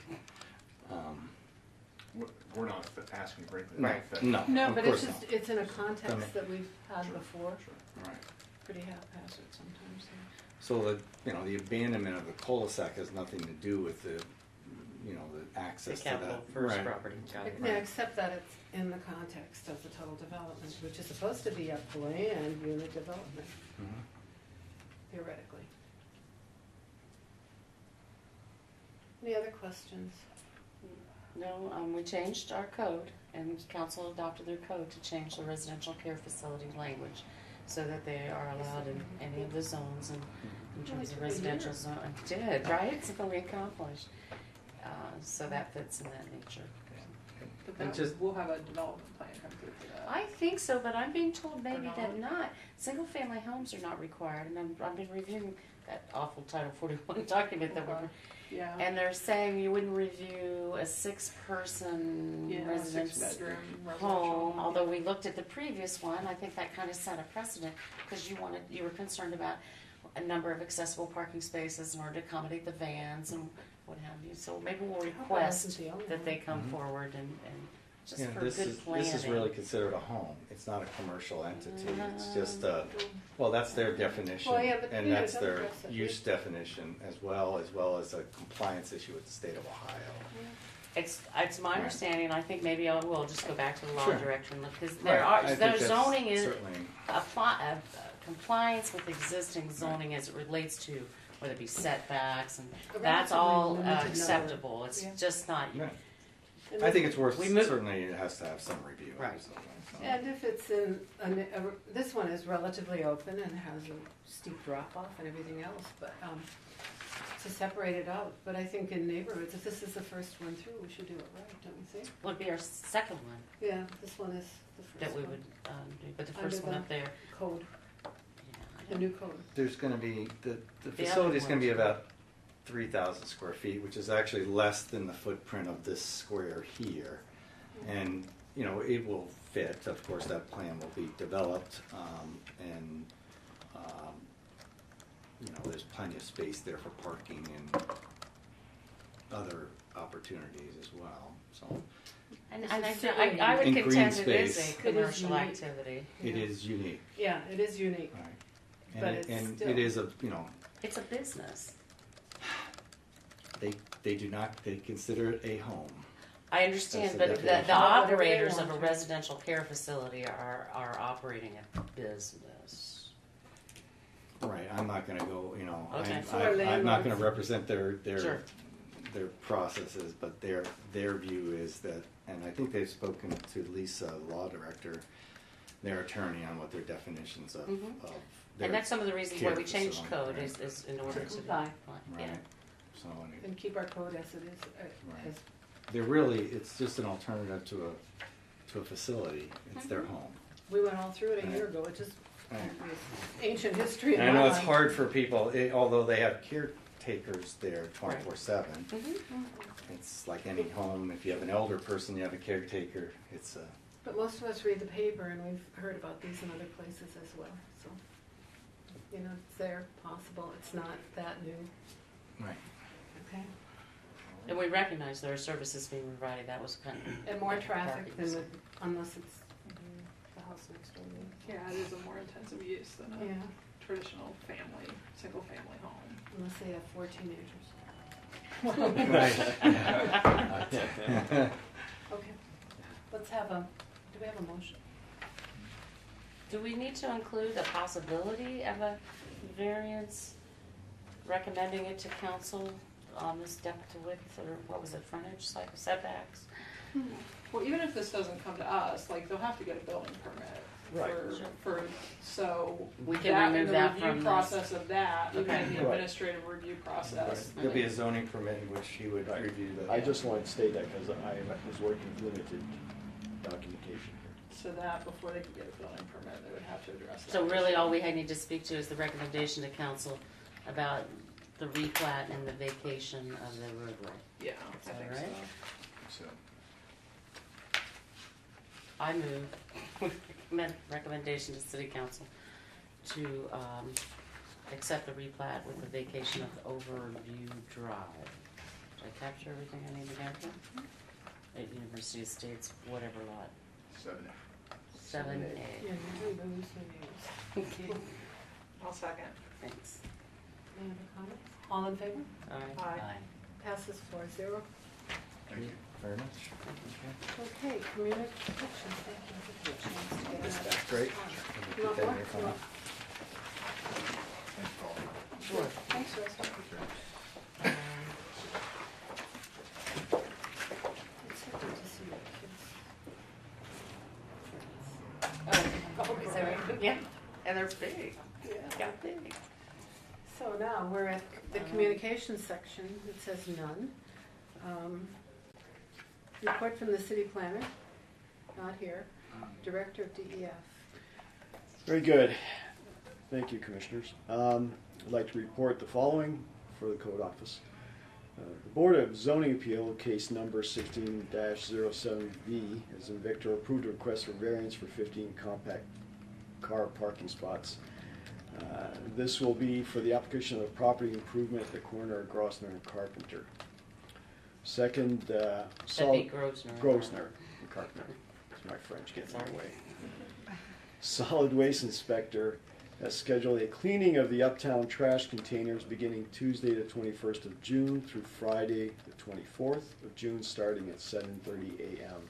We're not asking for anything. Right. No. No, of but course it's just, not. it's in a context that we've had before, Right. pretty haphazard sometimes. So the abandonment of the cul-de-sac has nothing to do with the access to Capital that. First Right. property. Yeah, except that it's in the context of the total development, which is supposed to be a planned unit development, Mhm. theoretically. Any other questions? No, we changed our code, and council adopted their code to change the residential care facility language so that they are allowed in any of the zones and in terms of residential zone. It did, right? It's something we accomplished. So that fits in that nature. But And that, just- we'll have a development plan come through for that. I think so, but I'm being told maybe Or that not. Single-family homes are not required, and I've been reviewing that awful Title 41 document that we're. Yeah. And they're saying you wouldn't review a 6-person Yeah, residence 6-bedroom residential home. home. Although we looked at the previous one, I think that kind of set a precedent because you were concerned about a number of accessible parking spaces in order to accommodate the vans and what have you. So maybe we'll I hope that request wasn't the only that they one. come Mhm. forward and just Yeah, for this good is planning. this is really considered a home. It's not a commercial entity. It's just well, that's their definition, Well, yeah, but, and you know, that's don't their address it. use definition as well as a compliance issue with the state of Ohio. It's my understanding. I think maybe I will just go back to the law Sure. director and look because I think their that's zoning is certainly compliance with existing zoning as it relates to whether it be setbacks and A that's relatively all limited number. acceptable. It's Yeah. just not right. And I think it's worth We move- certainly it has to have some review. Right. So. And if it's this one is relatively open and has a steep drop off and everything else, but to separate it out. But I think in neighborhoods, if this is the first one through, we should do it right, don't you think? would be our second one Yeah, this one is the first that we one. would do, but the Under first one the up there. Code, Yeah, I the don't- new code. There's going to be the other facility's going to be ones. about 3,000 square feet, which is actually less than the footprint of this square here, and it will fit. Of course, that plan will be developed, and there's plenty of space there for parking and other opportunities as well. So And This I is would And green contend it is space. a commercial unique. activity. it Yeah. is unique, Yeah, it is unique. right? But And, it's and still- it is a It's a business. they do not consider it a home. I understand, That's but the the definition. operators of Whatever a they want. residential care facility are operating a business. Right, I'm not gonna go, Okay. So are I'm not landlords. gonna represent Sure. their processes, but their view is that, and I think they've spoken to Lisa, the law director, their attorney, on what their definitions of Mhm. their. And that's some of the reasons why care we changed facility, code right. is in order to Comply. Yeah. Right, so, And keep our code as it is. Right. As it's just an alternative to a facility, it's their Mm-hmm. home. we went all through it a year ago. It just Right. it's ancient history. in And I my know it's mind. hard for people, although they have caretakers there 24/7. Mhm. It's like any home, if you have an elder person, you have a caretaker, it's But most of us read the paper and we've heard about these in other places as well. So, it's there, possible. It's not that new. right. Okay. And we recognize there are services being provided. That was kind of And more traffic parking, than so. unless it's the house next door. Yeah, it is a more intensive use than a Yeah, traditional single family home. unless they have 4 teenagers. Okay. Let's have do we have a motion? Do we need to include the possibility of a variance, recommending it to council on this depth to width, or what was it, frontage, setbacks? Well, even if this doesn't come to us, they'll have to get a building permit. Right. So We can that, remove in the that review from this. process of that, even Okay. in the Right. administrative review process. There'll be a zoning permit in which he would review the. I just wanted to state that because I was working with limited documentation here. to that before they could get a building permit. They would have to address that. So really, all we need to speak to is the recommendation to council about the replat and the vacation of the roadway. Yeah, I All think right. so. So, I move recommendation to city council to accept the replat with the vacation of Overview Drive. Did I capture everything I need to capture? At University Estates, whatever lot. 7A. 7A. Yeah, you do lose the names. Okay. I'll second. Thanks. Any other comments? All in favor? All right. Aye. Passes 4-0. Thank you. Very much. Okay, communications, thank you for the chance to get that. That's great. You want more? Thank you. You want- Thanks, Paul. Sure. Thanks, Rose. It's so good to see your kids. Oh, is that right? Yeah. And they're big. Yeah. Got big. So now, we're at the communications section. It says none. Report from the city planner, not here. Director of DEF. Very good. Thank you, Commissioners. I'd like to report the following for the Code Office. The Board of Zoning Appeal, case number 16-07V, as in Victor, approved a request for variance for 15 compact car parking spots. This will be for the application of a property improvement at the corner of Grosvenor and Carpenter. Second, That'd solid... be Grosvenor. Grosvenor and Carpenter. It's my French getting in Sorry. the way. Solid Waste Inspector has scheduled a cleaning of the uptown trash containers beginning Tuesday the 21st of June through Friday the 24th of June, starting at 7:30 a.m.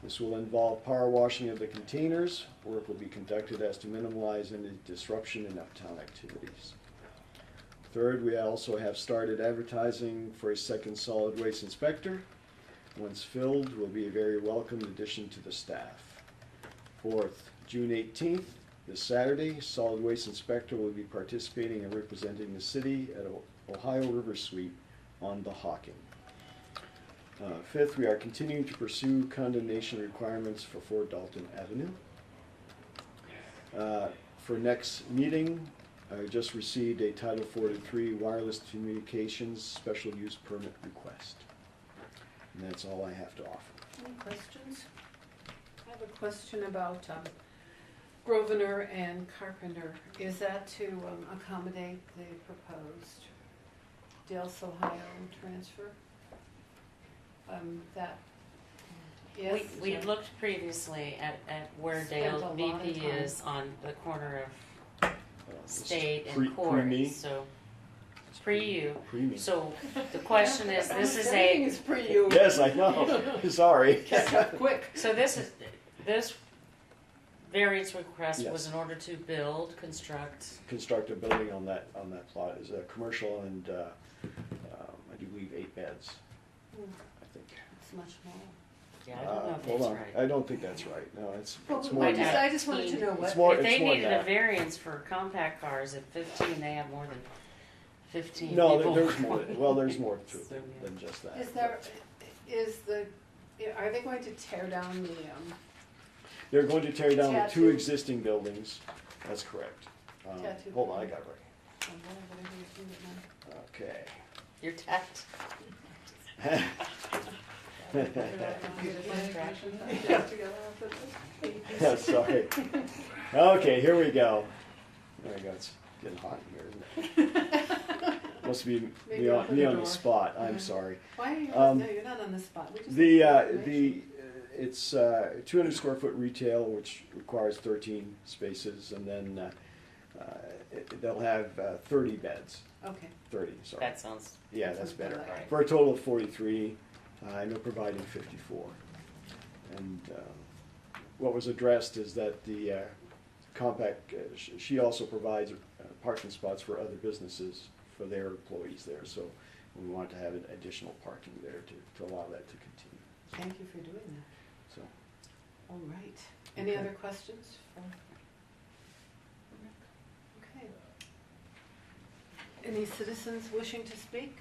This will involve power washing of the containers. Work will be conducted as to minimize any disruption in uptown activities. Third, we also have started advertising for a second solid waste inspector. Once filled, will be a very welcome addition to the staff. Fourth, June 18th, this Saturday, solid waste inspector will be participating and representing the city at Ohio River Sweep on the Hawking. Fifth, we are continuing to pursue condemnation requirements for 4 Dalton Avenue. For next meeting, I just received a Title 43 wireless communications special use permit request. And that's all I have to offer. Any questions? I have a question about Grosvenor and Carpenter. Is that to accommodate the proposed Dales, Ohio transfer? That, yes? We looked previously at where Spent Dale a lot of VP time. is on the corner of State Pre- and Court. pre-me? So, pre-you. Pre-me. So the question is, this is Everything a, is pre-you. Yes, I know. Sorry. Catch up quick. so this variance request was Yes. in order to build, construct, Construct a building on that plot. It's a commercial and I do believe 8 beds, I think. It's much more. yeah, I don't know if Hold that's on. right. I don't think that's right. No, it's Well, more I than just, that. I just wanted to know what. It's more- If they than needed a that. variance for compact cars at 15, they have more than 15 No, people. there's more. Well, there's more to So, it yeah. than just that. Is there, are they going to tear down the, They're going to tear down the 2 Tattoo. existing buildings. That's correct. Tattoo. Hold on, I got it whatever you do it now? right. Okay. You're tapped. Yeah, sorry. Okay, here we go. There we go. It's getting hot in here, isn't it? Must be Maybe me open me the on the door. spot. I'm sorry. Why are you, Um, no, you're not on the spot. We just The want information. it's 200 square foot retail, which requires 13 spaces, and then they'll have 30 beds. Okay, 30, sorry. That sounds Yeah, that that's sounds better. better. right. For a total of 43, I know providing 54. And what was addressed is that the compact, she also provides parking spots for other businesses for their employees there. So we wanted to have an additional parking there to allow that to continue. thank you for doing that. So, All right. Any Okay. other questions? Okay. Any citizens wishing to speak?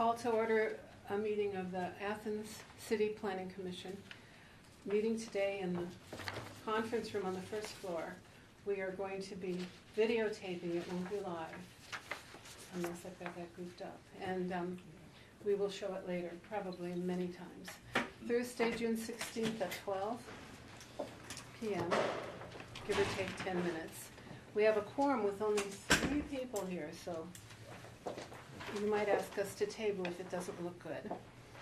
call to order a meeting of the Athens City Planning Commission. Meeting today in the conference room on the first floor. We are going to be videotaping, it won't be live, unless I've got that goofed up. And we will show it later, probably many times. Thursday, June 16th at 12 p.m., give or take 10 minutes. We have a quorum with only 3 people here, so you might ask us to table if it doesn't look good.